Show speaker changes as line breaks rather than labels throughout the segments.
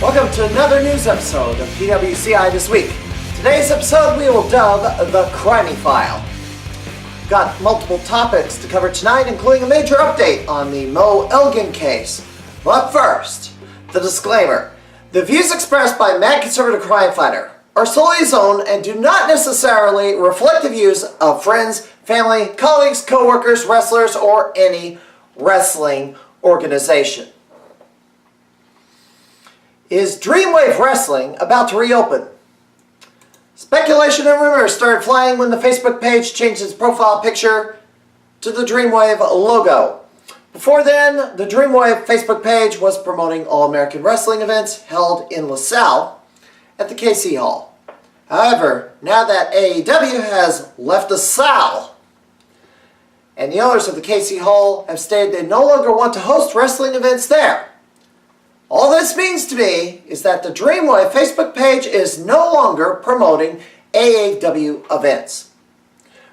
Welcome to another news episode of PWCI This Week. Today's episode we will dub the Crimey file. We've got multiple topics to cover tonight, including a major update on the Michael Elgin case. But first, the disclaimer. The views expressed by Mad Conservative Crime Fighter are solely his own and do not necessarily reflect the views of friends, family, colleagues, co-workers, wrestlers, or any wrestling organization. Is Dreamwave Wrestling about to reopen? Speculation and rumors started flying when the Facebook page changed its profile picture to the Dreamwave logo. Before then, the Dreamwave Facebook page was promoting All-American Wrestling events held in LaSalle at the KC Hall. However, now that AEW has left LaSalle, and the owners of the KC Hall have stated they no longer want to host wrestling events there. All this means to me is that the Dreamwave Facebook page is no longer promoting AEW events.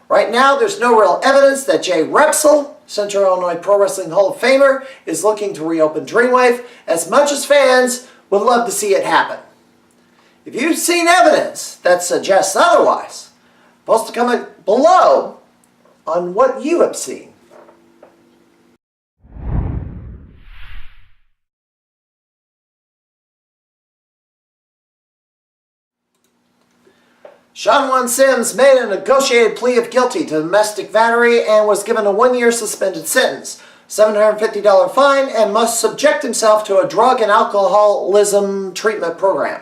Right now, there's no real evidence that Jay Repsol, Central Illinois Pro Wrestling Hall of Famer, is looking to reopen Dreamwave, as much as fans would love to see it happen. If you've seen evidence that suggests otherwise, post a comment below on what you have seen. Sean Sims made a negotiated plea of guilty to domestic battery and was given a 1-year suspended sentence, $750 fine, and must subject himself to a drug and alcoholism treatment program.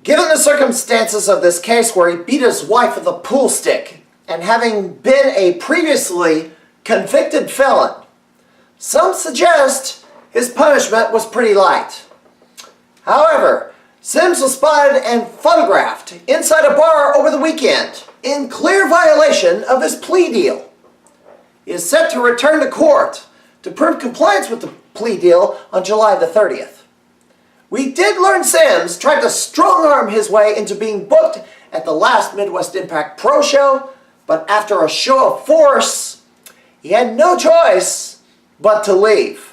Given the circumstances of this case where he beat his wife with a pool stick and having been a previously convicted felon, some suggest his punishment was pretty light. However, Sims was spotted and photographed inside a bar over the weekend in clear violation of his plea deal. He is set to return to court to prove compliance with the plea deal on July the 30th. We did learn Sims tried to strong-arm his way into being booked at the last Midwest Impact Pro Show, but after a show of force, he had no choice but to leave.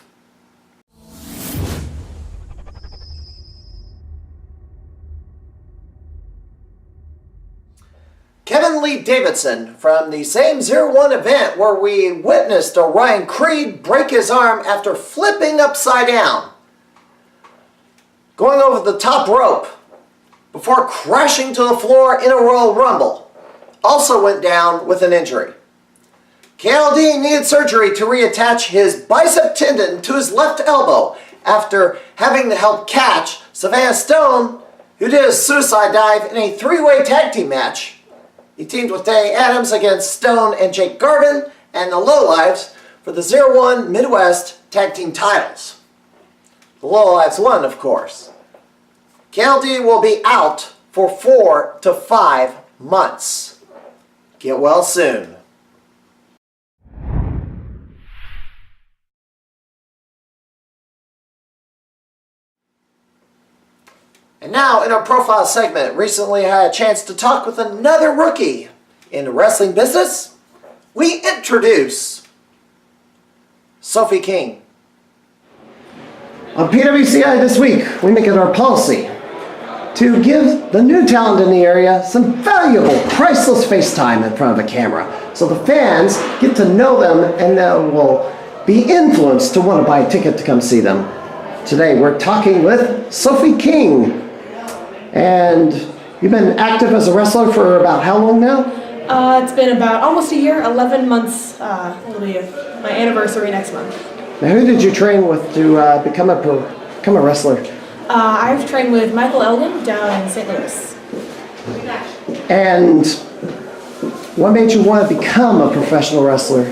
Kevin Lee Davidson from the same 0-1 event where we witnessed Orion Creed break his arm after flipping upside down, going over the top rope before crashing to the floor in a Royal Rumble, also went down with an injury. KLD needed surgery to reattach his bicep tendon to his left elbow after having to help catch Savannah Stone, who did a suicide dive in a 3-way tag team match. He teamed with Danny Adams against Stone and Jake Garvin and the Lowlives for the 0-1 Midwest Tag Team titles. The Lowlives won, of course. KLD will be out for 4 to 5 months. Get well soon. And now, in our profile segment, recently I had a chance to talk with another rookie in the wrestling business. We introduce Sophie King. On PWCI This Week, we make it our policy to give the new talent in the area some valuable, priceless FaceTime in front of a camera, so the fans get to know them and will be influenced to want to buy a ticket to come see them. Today, we're talking with Sophie King. And you've been active as a wrestler for about how long now?
It's been about almost a year, 11 months. It'll be my anniversary next month.
Now, who did you train with to become a wrestler?
I've trained with Michael Elgin down in St. Louis.
And what made you want to become a professional wrestler?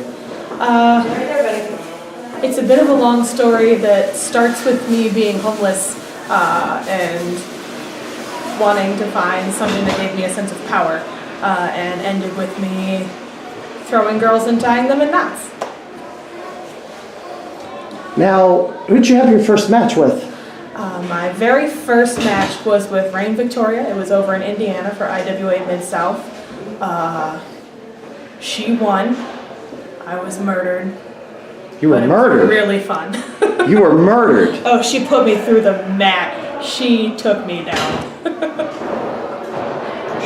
It's a bit of a long story that starts with me being homeless and wanting to find something that gave me a sense of power, and ended with me throwing girls and tying them in knots.
Now, who did you have your first match with?
My very first match was with Reign Victoria. It was over in Indiana for IWA Mid-South. She won. I was murdered.
You were murdered?
Really fun.
You were murdered.
Oh, she put me through the mat. She took me down.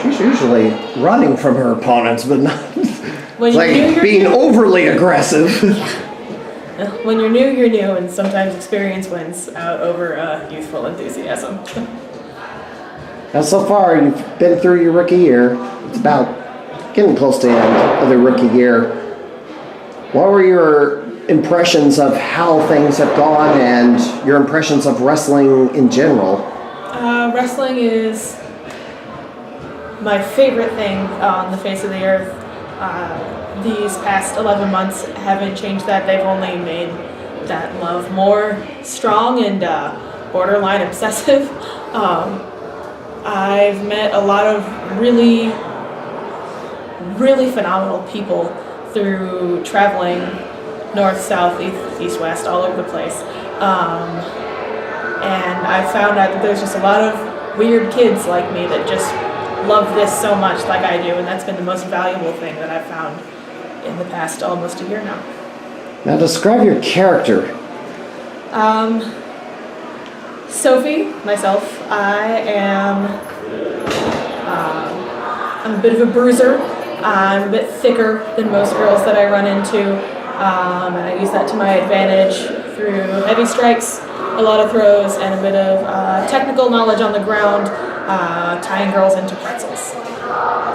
She's usually running from her opponents, but not
When
like being overly aggressive.
When you're new, and sometimes experience wins out over youthful enthusiasm.
Now, so far, you've been through your rookie year. It's about getting close to the end of the rookie year. What were your impressions of how things have gone and your impressions of wrestling in general?
Wrestling is my favorite thing on the face of the earth. These past 11 months haven't changed that. They've only made that love more strong and borderline obsessive. I've met a lot of really, really phenomenal people through traveling north, south, east, west, all over the place. And I found out that there's just a lot of weird kids like me that just love this so much like I do, and that's been the most valuable thing that I've found in the past almost a year now.
Now describe your character.
Sophie, myself, I'm a bit of a bruiser. I'm a bit thicker than most girls that I run into, and I use that to my advantage through heavy strikes, a lot of throws, and a bit of technical knowledge on the ground, tying girls into pretzels.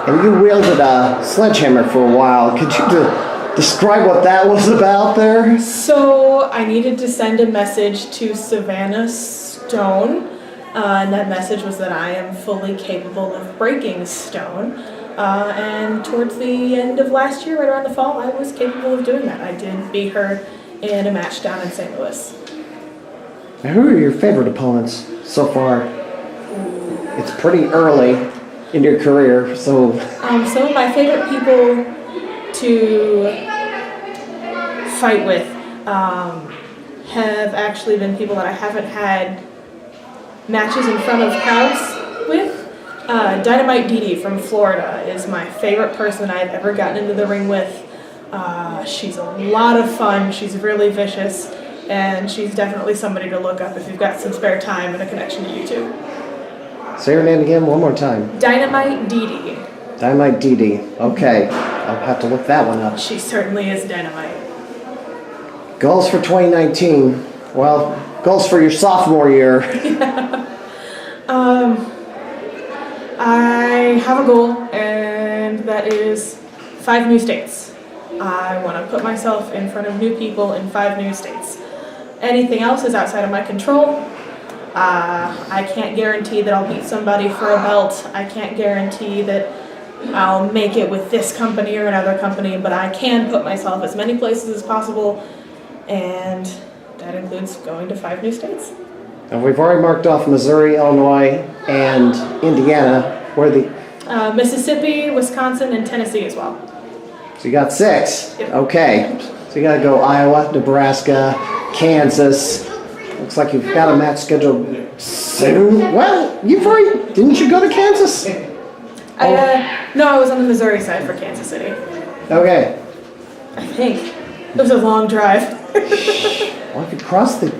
And you wielded a sledgehammer for a while. Could you describe what that was about there?
So I needed to send a message to Savannah Stone, and that message was that I am fully capable of breaking stone. And towards the end of last year, right around the fall, I was capable of doing that. I did beat her in a match down in St. Louis.
Now, who are your favorite opponents so far? It's pretty early in your career, so...
Some of my favorite people to fight with have actually been people that I haven't had matches in front of crowds with. Dynamite Dee Dee from Florida is my favorite person I've ever gotten into the ring with. She's a lot of fun, she's really vicious, and she's definitely somebody to look up if you've got some spare time and a connection to YouTube.
Say her name again one more time.
Dynamite Dee Dee.
Dynamite Dee Dee. Okay, I'll have to look that one up.
She certainly is dynamite.
Goals for 2019. Well, goals for your sophomore year.
I have a goal, and that is 5 new states. I want to put myself in front of new people in 5 new states. Anything else is outside of my control. I can't guarantee that I'll beat somebody for a belt. I can't guarantee that I'll make it with this company or another company, but I can put myself as many places as possible, and that includes going to 5 new states.
And we've already marked off Missouri, Illinois, and Indiana. Where the
Mississippi, Wisconsin, and Tennessee as well.
So you got 6.
Yep.
Okay. So you got to go Iowa, Nebraska, Kansas. Looks like you've got a match scheduled soon. Well, didn't you go to Kansas?
No, I was on the Missouri side for Kansas City.
Okay.
I think. It was a long drive.
Well, if you cross the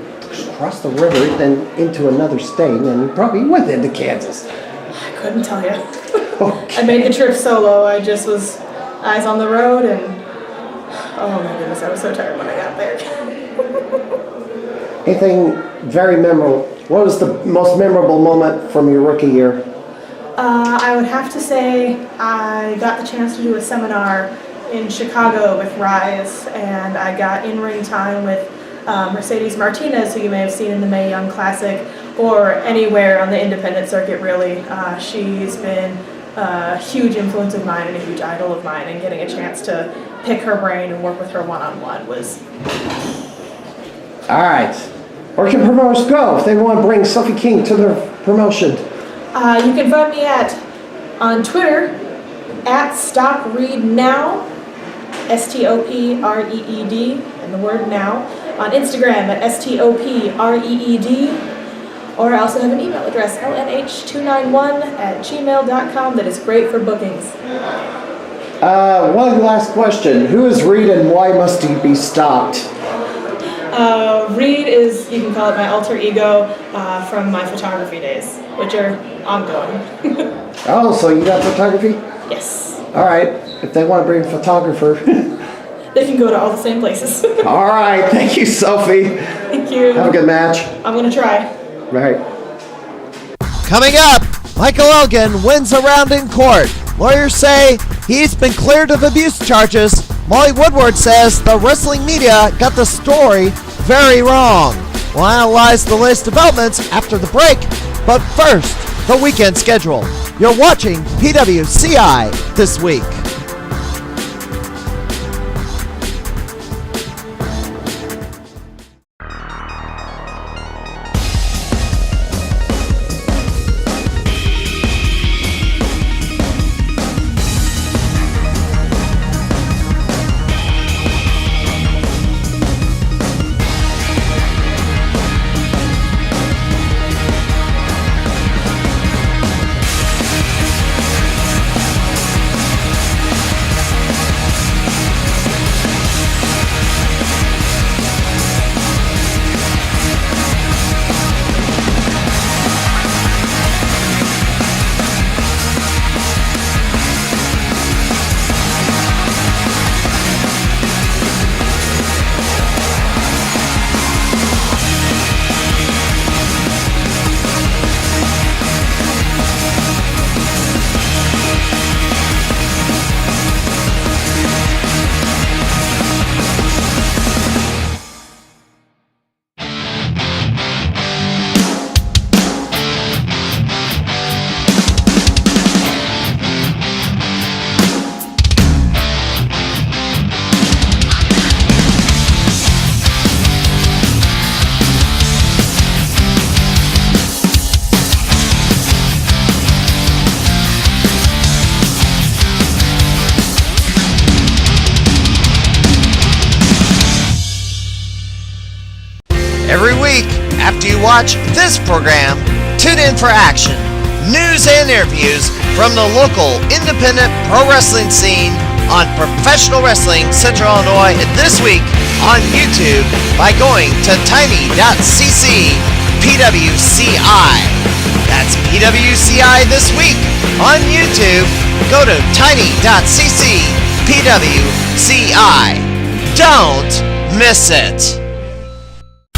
river, then into another state, then you probably went into Kansas.
I couldn't tell you.
Okay.
I made the trip solo. I just was eyes on the road, and oh my goodness, I was so tired when I got there.
Anything very memorable? What was the most memorable moment from your rookie year?
I would have to say I got the chance to do a seminar in Chicago with Rise, and I got in-ring time with Mercedes Martinez, who you may have seen in the Mae Young Classic, or anywhere on the independent circuit, really. She's been a huge influence of mine and a huge idol of mine, and getting a chance to pick her brain and work with her one-on-one was...
All right. Where can promoters go if they want to bring Sophie King to their promotion?
You can find me on Twitter at StopReadNow, STOPREED, and the word now. On Instagram at STOPREED, or I also have an email address, lnh291@gmail.com, that is great for bookings.
One last question. Who is Reed and why must he be stopped?
Reed is, you can call it my alter ego from my photography days, which are ongoing.
Oh, so you got photography?
Yes.
All right. If they want to bring a photographer.
They can go to all the same places.
All right. Thank you, Sophie.
Thank you.
Have a good match.
I'm going to try.
Right.
Coming up, Michael Elgin wins a round in court. Lawyers say he's been cleared of abuse charges. Molly Woodward says the wrestling media got the story very wrong. We'll analyze the latest developments after the break, but first, the weekend schedule. You're watching PWCI this week. Every week, after you watch this program, tune in for action, news and interviews from the local independent pro wrestling scene on Professional Wrestling Central Illinois this week on YouTube by going to tiny.cc PWCI. That's PWCI this week on YouTube. Go to tiny.cc PWCI. Don't miss it.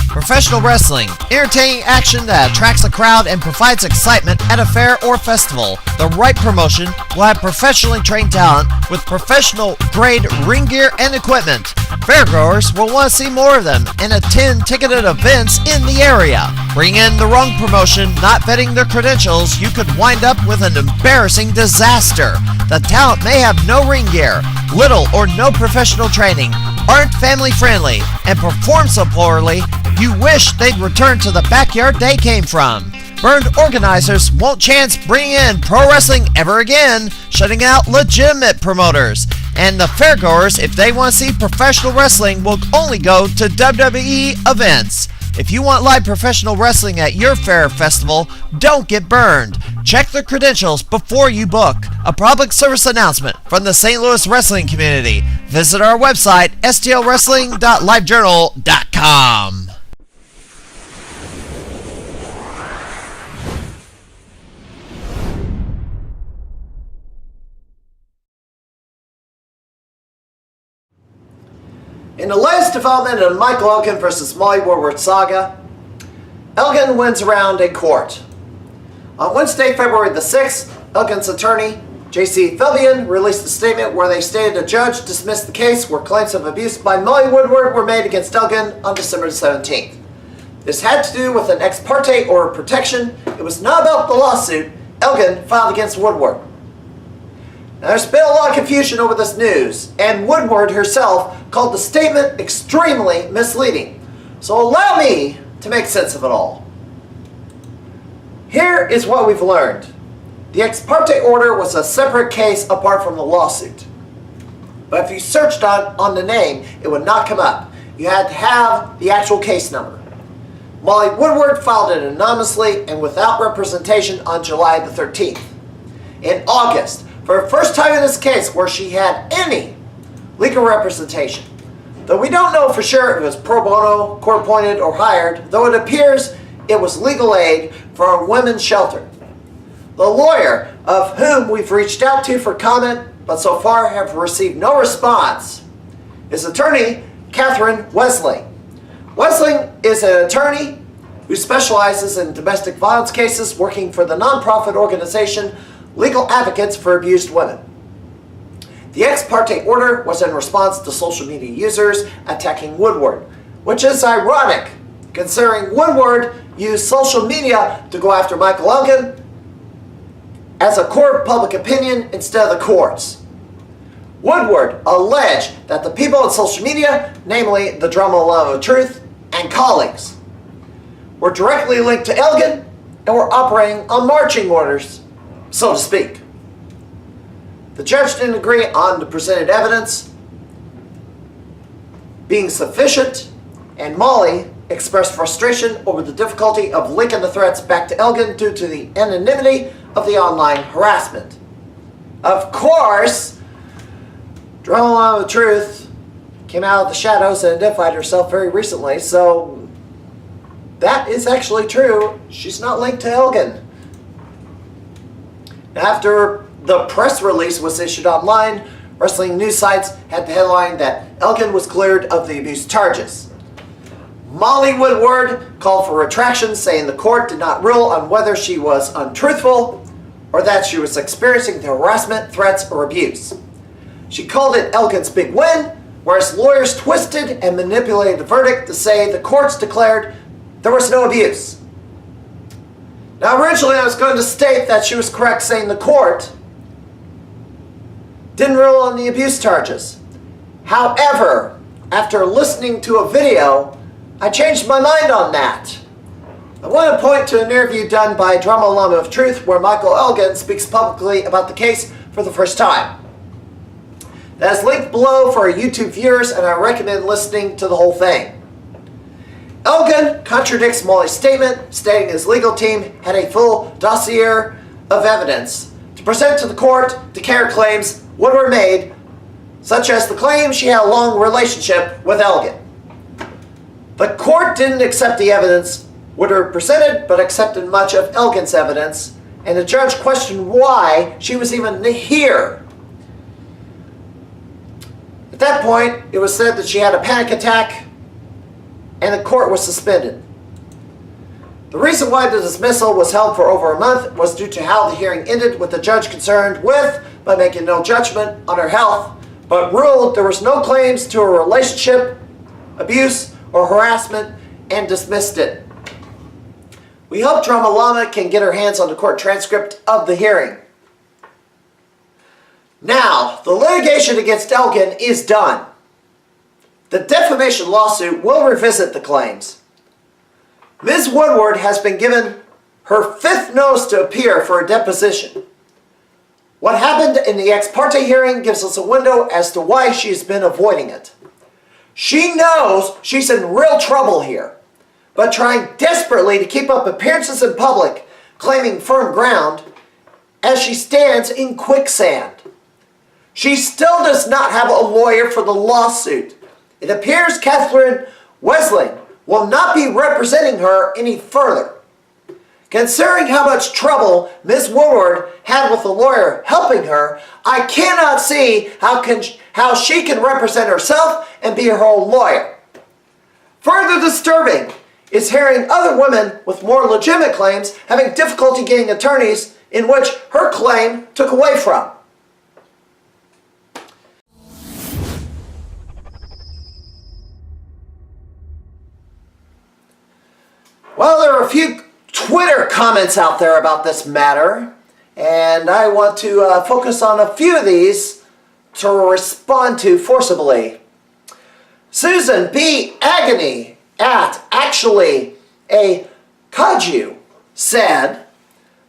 Professional wrestling, entertaining action that attracts a crowd and provides excitement at a fair or festival. The right promotion will have professionally trained talent with professional grade ring gear and equipment. Fairgoers will want to see more of them and attend ticketed events in the area. Bring in the wrong promotion, not vetting their credentials, you could wind up with an embarrassing disaster. The talent may have no ring gear, little or no professional training, aren't family friendly, and perform so poorly you wish they'd return to the backyard they came from. Burned organizers won't chance bringing in pro wrestling ever again, shutting out legitimate promoters. And the fairgoers, if they want to see professional wrestling, will only go to WWE events. If you want live professional wrestling at your fair festival, don't get burned. Check their credentials before you book. A public service announcement from the St. Louis wrestling community. Visit our website, stlwrestling.livejournal.com.
In the latest development in the Michael Elgin versus Molly Woodward saga, Elgin wins a round in court. On Wednesday, February the 6th, Elgin's attorney, J.C. Fabian, released a statement where they stated a judge dismissed the case where claims of abuse by Molly Woodward were made against Elgin on December 17th. This had to do with an ex parte order of protection. It was not about the lawsuit Elgin filed against Woodward. Now, there's been a lot of confusion over this news, and Woodward herself called the statement extremely misleading. So allow me to make sense of it all. Here is what we've learned. The ex parte order was a separate case apart from the lawsuit. But if you searched on the name, it would not come up. You had to have the actual case number. Molly Woodward filed it anonymously and without representation on July the 13th. In August, for the first time in this case where she had any legal representation, Though we don't know for sure if it was pro bono, court-appointed, or hired, though it appears it was legal aid for a women's shelter. The lawyer, of whom we've reached out to for comment, but so far have received no response, is attorney Catherine Wesling. Wesling is an attorney who specializes in domestic violence cases, working for the nonprofit organization Legal Advocates for Abused Women. The ex parte order was in response to social media users attacking Woodward, which is ironic considering Woodward used social media to go after Michael Elgin as a court of public opinion instead of the courts. Woodward alleged that the people on social media, namely the Llama of Truth and colleagues, were directly linked to Elgin and were operating on marching orders, so to speak. The judge didn't agree on the presented evidence being sufficient, and Molly expressed frustration over the difficulty of linking the threats back to Elgin due to the anonymity of the online harassment. Of course, Llama of Truth came out of the shadows and identified herself very recently, so that is actually true. She's not linked to Elgin. After the press release was issued online, wrestling news sites had the headline that Elgin was cleared of the abuse charges. Molly Woodward called for retraction, saying the court did not rule on whether she was untruthful or that she was experiencing the harassment, threats, or abuse. She called it Elgin's big win, whereas lawyers twisted and manipulated the verdict to say the courts declared there was no abuse. Now, originally I was going to state that she was correct, saying the court didn't rule on the abuse charges. However, after listening to a video, I changed my mind on that. I want to point to an interview done by Llama of Truth where Michael Elgin speaks publicly about the case for the first time. That is linked below for our YouTube viewers, and I recommend listening to the whole thing. Elgin contradicts Molly's statement, stating his legal team had a full dossier of evidence to present to the court to counter claims Woodward made, such as the claim she had a long relationship with Elgin. The court didn't accept the evidence Woodward presented, but accepted much of Elgin's evidence, and the judge questioned why she was even here. At that point, it was said that she had a panic attack, and the court was suspended. The reason why the dismissal was held for over a month was due to how the hearing ended, with the judge concerned with by making no judgment on her health, but ruled there was no claims to a relationship, abuse, or harassment, and dismissed it. We hope Llama can get her hands on the court transcript of the hearing. Now, the litigation against Elgin is done. The defamation lawsuit will revisit the claims. Ms. Woodward has been given her 5th notice to appear for a deposition. What happened in the ex parte hearing gives us a window as to why she's been avoiding it. She knows she's in real trouble here, but trying desperately to keep up appearances in public, claiming firm ground, as she stands in quicksand. She still does not have a lawyer for the lawsuit. It appears Catherine Wesling will not be representing her any further. Considering how much trouble Ms. Woodward had with the lawyer helping her, I cannot see how she can represent herself and be her own lawyer. Further disturbing is hearing other women with more legitimate claims having difficulty getting attorneys in which her claim took away from. Well, there are a few Twitter comments out there about this matter, and I want to focus on a few of these to respond to forcibly. Susan B. Agony at actually a Kaju said,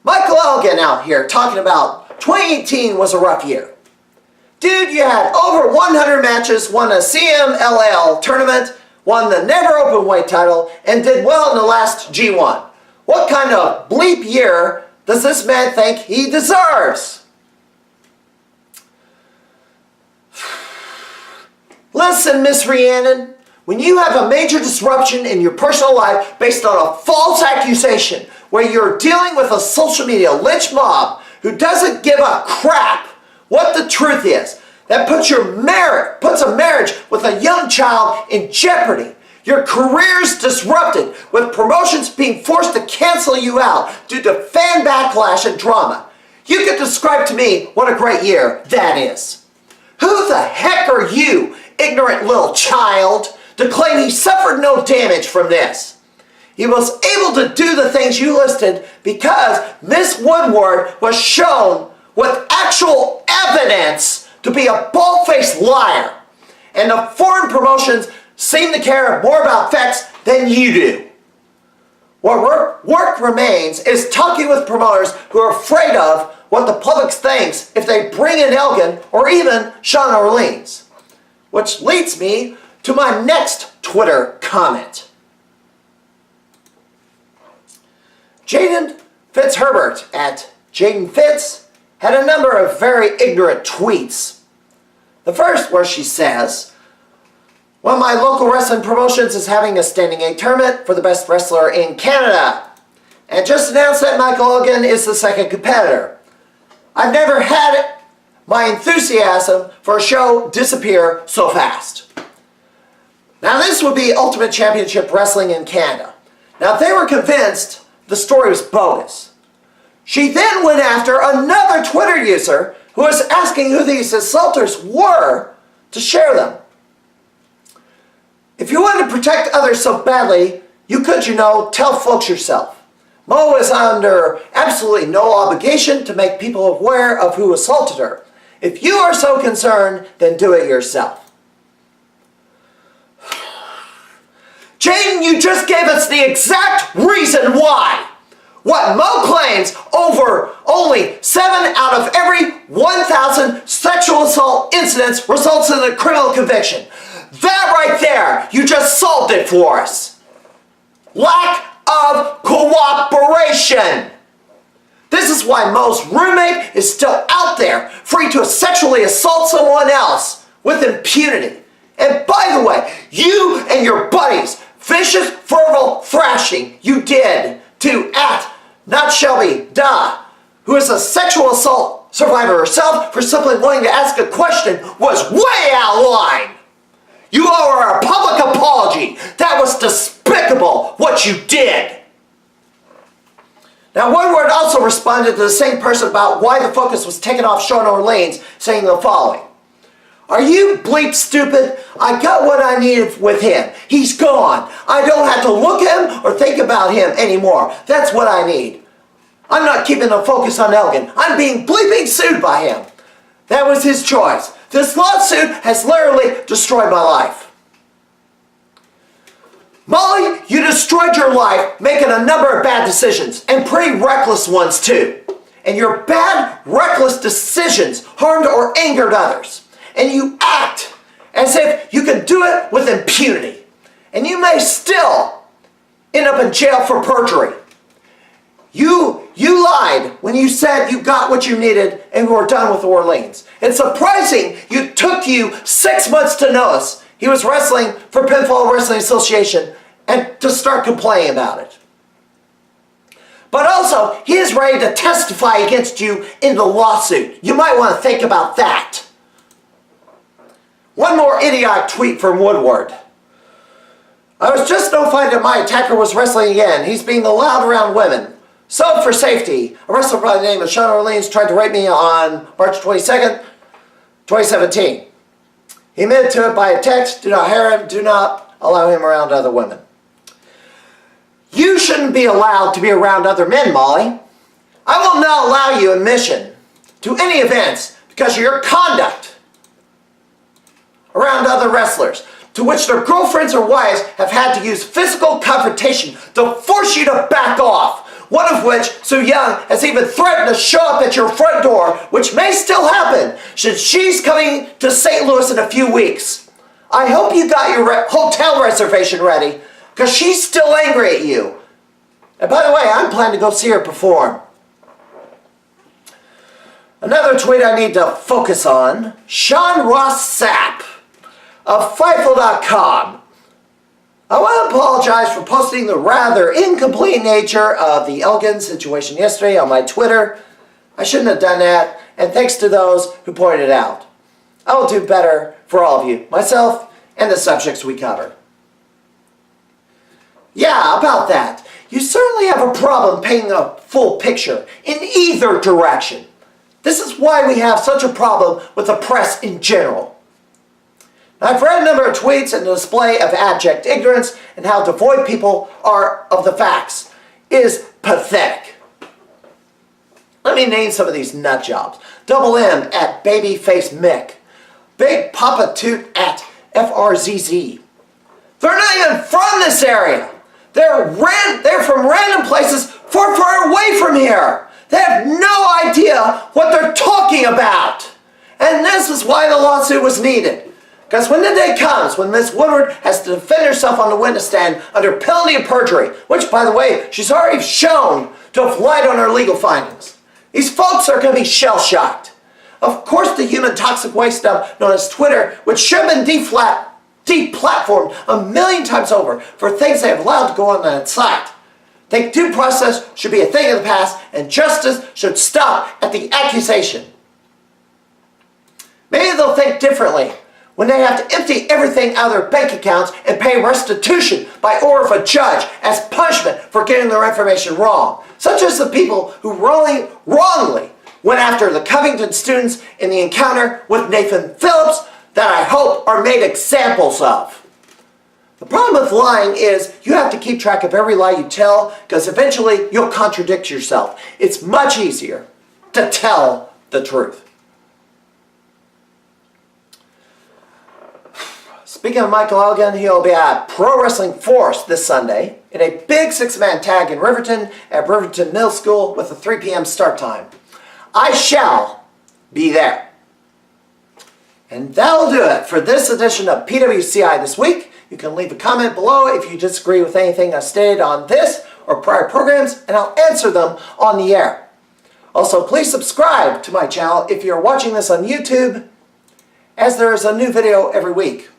Michael Elgin out here talking about 2018 was a rough year. Dude, you had over 100 matches, won a CMLL tournament, won the Never Openweight title, and did well in the last G1. What kind of bleep year does this man think he deserves? Listen, Miss Rhiannon, when you have a major disruption in your personal life based on a false accusation where you're dealing with a social media lynch mob who doesn't give a crap what the truth is, that puts a marriage with a young child in jeopardy, your career's disrupted with promotions being forced to cancel you out due to fan backlash and drama, you can describe to me what a great year that is. Who the heck are you, ignorant little child, to claim he suffered no damage from this? He was able to do the things you listed because Miss Woodward was shown with actual evidence to be a bald-faced liar. And the foreign promotions seem to care more about facts than you do. What work remains is talking with promoters who are afraid of what the public thinks if they bring in Elgin or even Sean Orleans. Which leads me to my next Twitter comment. Jaden Fitzherbert at Jaden Fitz had a number of very ignorant tweets. The first where she says, one of my local wrestling promotions is having a standing A tournament for the best wrestler in Canada. And just announced that Michael Elgin is the second competitor. I've never had my enthusiasm for a show disappear so fast. Now this would be Ultimate Championship Wrestling in Canada. Now if they were convinced the story was bogus, she then went after another Twitter user who was asking who these assaulters were to share them. If you want to protect others so badly, you could, tell folks yourself. Mo is under absolutely no obligation to make people aware of who assaulted her. If you are so concerned, then do it yourself. Jaden, you just gave us the exact reason why. What Mo claims over only 7 out of every 1,000 sexual assault incidents results in a criminal conviction. That right there, you just solved it for us. Lack of cooperation. This is why Mo's roommate is still out there, free to sexually assault someone else with impunity. And by the way, you and your buddies, vicious verbal thrashing you did to Not Shelby, who is a sexual assault survivor herself for simply wanting to ask a question, was way out of line. You owe her a public apology. That was despicable, what you did. Now, Woodward also responded to the same person about why the focus was taken off Sean Orleans, saying the following. Are you bleep stupid? I got what I needed with him. He's gone. I don't have to look at him or think about him anymore. That's what I need. I'm not keeping the focus on Elgin. I'm being bleeping sued by him. That was his choice. This lawsuit has literally destroyed my life. Molly, you destroyed your life making a number of bad decisions, and pretty reckless ones too. And your bad, reckless decisions harmed or angered others. And you act as if you can do it with impunity. And you may still end up in jail for perjury. You lied when you said you got what you needed and were done with Orleans. It's surprising it took you 6 months to notice he was wrestling for Pinfall Wrestling Association and to start complaining about it. But also, he is ready to testify against you in the lawsuit. You might want to think about that. One more idiotic tweet from Woodward. I was just notified that my attacker was wrestling again. He's being allowed around women. So, for safety, a wrestler by the name of Sean Orleans tried to rape me on March 22nd, 2017. He admitted to it by a text. Do not hire him. Do not allow him around other women. You shouldn't be allowed to be around other men, Molly. I will not allow you admission to any events because of your conduct around other wrestlers, to which their girlfriends or wives have had to use physical confrontation to force you to back off. One of which, Sue Young, has even threatened to show up at your front door, which may still happen, since she's coming to St. Louis in a few weeks. I hope you got your hotel reservation ready, because she's still angry at you. And by the way, I'm planning to go see her perform. Another tweet I need to focus on, Sean Ross Sapp. of Fightful.com. I want to apologize for posting the rather incomplete nature of the Elgin situation yesterday on my Twitter. I shouldn't have done that, and thanks to those who pointed it out. I will do better for all of you, myself, and the subjects we cover. Yeah, about that. You certainly have a problem painting a full picture in either direction. This is why we have such a problem with the press in general. Now, I've read a number of tweets and the display of abject ignorance and how devoid people are of the facts is pathetic. Let me name some of these nut jobs. Double M at Babyface Mick. Big Poppa Toot at FRZZ. They're not even from this area. They're from random places far away from here. They have no idea what they're talking about. And this is why the lawsuit was needed. Because when the day comes when Ms. Woodward has to defend herself on the witness stand under penalty of perjury, which, by the way, she's already shown to have lied on her legal findings, these folks are going to be shell-shocked. Of course, the human toxic waste dump known as Twitter, which should have been deplatformed a million times over for things they have allowed to go on that site. Think due process should be a thing of the past, and justice should stop at the accusation. Maybe they'll think differently when they have to empty everything out of their bank accounts and pay restitution by order of a judge as punishment for getting their information wrong, such as the people who wrongly went after the Covington students in the encounter with Nathan Phillips that I hope are made examples of. The problem with lying is you have to keep track of every lie you tell because eventually you'll contradict yourself. It's much easier to tell the truth. Speaking of Michael Elgin, he'll be at Pro Wrestling Force this Sunday in a big 6-man tag in Riverton at Riverton Middle School with a 3 p.m. start time. I shall be there. And that'll do it for this edition of PWCI This Week. You can leave a comment below if you disagree with anything I stated on this or prior programs, and I'll answer them on the air. Also, please subscribe to my channel if you're watching this on YouTube, as there is a new video every week.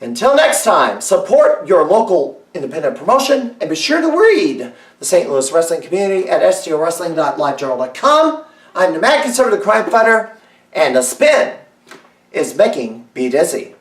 Until next time, support your local independent promotion and be sure to read the St. Louis wrestling community at stowrestling.livejournal.com. I'm the mad conservative crime fighter, and the spin is making me dizzy.